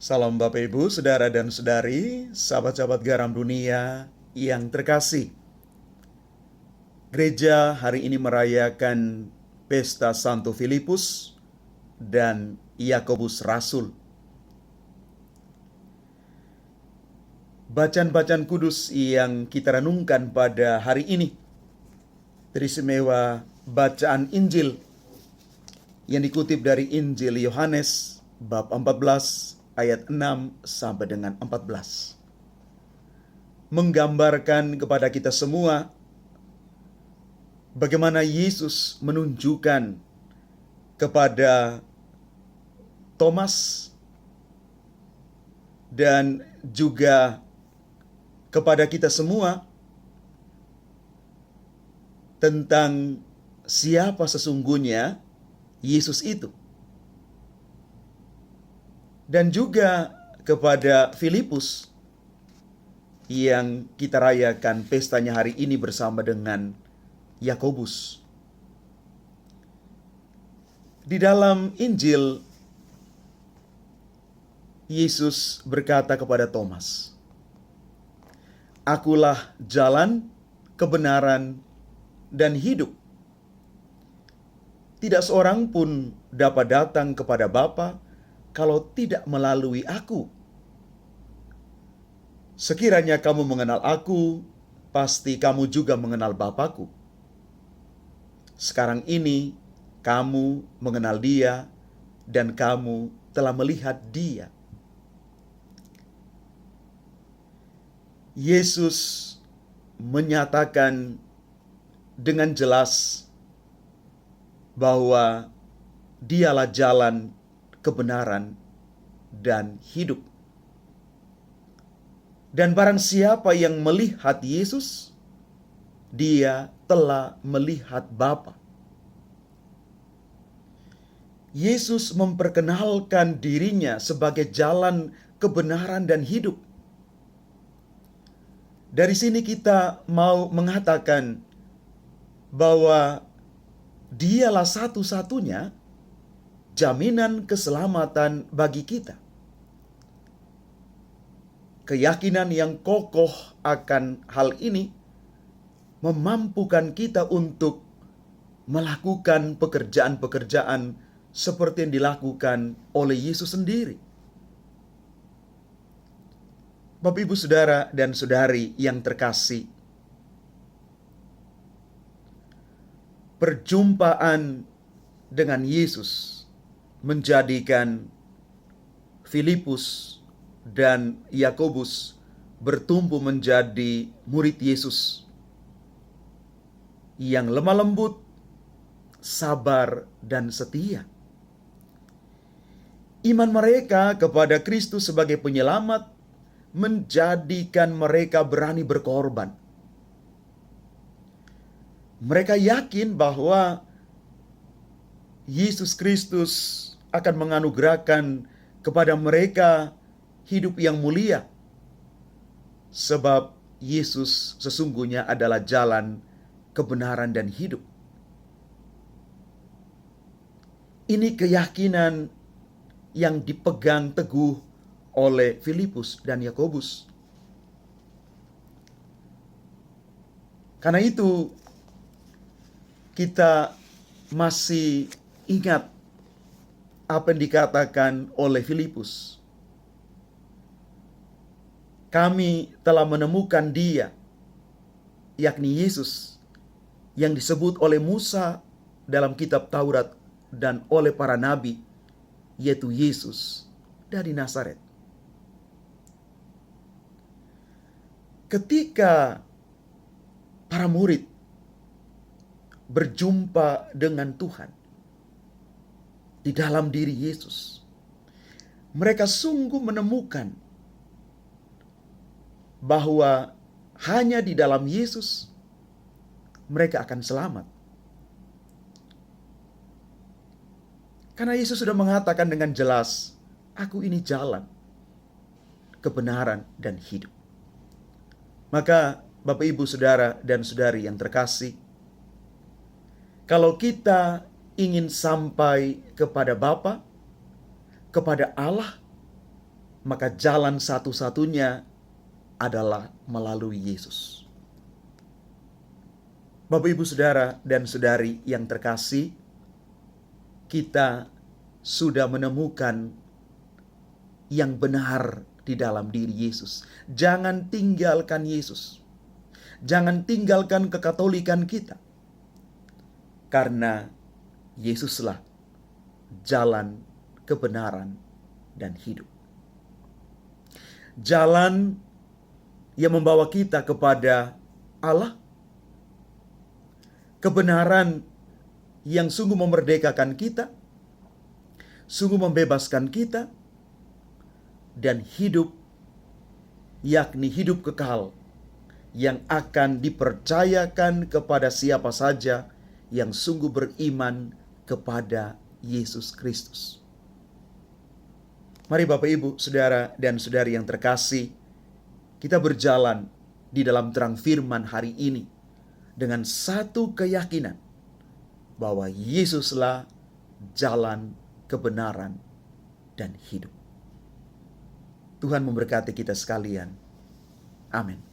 Salam Bapak Ibu, Saudara dan Saudari, sahabat-sahabat garam dunia yang terkasih. Gereja hari ini merayakan Pesta Santo Filipus dan Yakobus Rasul. Bacaan-bacaan kudus yang kita renungkan pada hari ini teristimewa bacaan Injil yang dikutip dari Injil Yohanes bab 14 ayat 6 sampai dengan 14. Menggambarkan kepada kita semua bagaimana Yesus menunjukkan kepada Thomas dan juga kepada kita semua tentang siapa sesungguhnya Yesus itu. Dan juga kepada Filipus yang kita rayakan pestanya hari ini bersama dengan Yakobus. Di dalam Injil, Yesus berkata kepada Thomas, "Akulah jalan, kebenaran, dan hidup. Tidak seorang pun dapat datang kepada Bapa kalau tidak melalui aku. Sekiranya kamu mengenal aku, pasti kamu juga mengenal Bapakku. Sekarang ini kamu mengenal Dia dan kamu telah melihat Dia." Yesus menyatakan dengan jelas bahwa Dialah jalan, kebenaran, dan hidup. Dan barang siapa yang melihat Yesus, dia telah melihat Bapa. Yesus memperkenalkan dirinya sebagai jalan, kebenaran, dan hidup. Dari sini kita mau mengatakan bahwa Dialah satu-satunya jaminan keselamatan bagi kita. Keyakinan yang kokoh akan hal ini memampukan kita untuk melakukan pekerjaan-pekerjaan seperti yang dilakukan oleh Yesus sendiri. Bapak, Ibu, Saudara, dan Saudari yang terkasih, perjumpaan dengan Yesus menjadikan Filipus dan Yakobus bertumbuh menjadi murid Yesus yang lemah lembut, sabar, dan setia. Iman mereka kepada Kristus sebagai penyelamat menjadikan mereka berani berkorban. Mereka yakin bahwa Yesus Kristus akan menganugerahkan kepada mereka hidup yang mulia, sebab Yesus sesungguhnya adalah jalan, kebenaran, dan hidup. Ini keyakinan yang dipegang teguh oleh Filipus dan Yakobus. Karena itu, kita masih ingat apa yang dikatakan oleh Filipus. Kami telah menemukan Dia, yakni Yesus, yang disebut oleh Musa dalam kitab Taurat dan oleh para nabi, yaitu Yesus dari Nazaret. Ketika para murid berjumpa dengan Tuhan di dalam diri Yesus, mereka sungguh menemukan bahwa hanya di dalam Yesus mereka akan selamat. Karena Yesus sudah mengatakan dengan jelas, "Aku ini jalan, kebenaran, dan hidup." Maka Bapak, Ibu, Saudara, dan Saudari yang terkasih, kalau kita ingin sampai kepada Bapa, kepada Allah, maka jalan satu-satunya adalah melalui Yesus. Bapak, Ibu, Saudara, dan Saudari yang terkasih, kita sudah menemukan yang benar di dalam diri Yesus. Jangan tinggalkan Yesus. Jangan tinggalkan kekatolikan kita. Karena Yesuslah jalan, kebenaran, dan hidup. Jalan yang membawa kita kepada Allah. Kebenaran yang sungguh memerdekakan kita, sungguh membebaskan kita, dan hidup, yakni hidup kekal, yang akan dipercayakan kepada siapa saja yang sungguh beriman kepada Yesus Kristus. Mari Bapak, Ibu, Saudara, dan Saudari yang terkasih, kita berjalan di dalam terang firman hari ini dengan satu keyakinan bahwa Yesuslah jalan, kebenaran, dan hidup. Tuhan memberkati kita sekalian. Amin.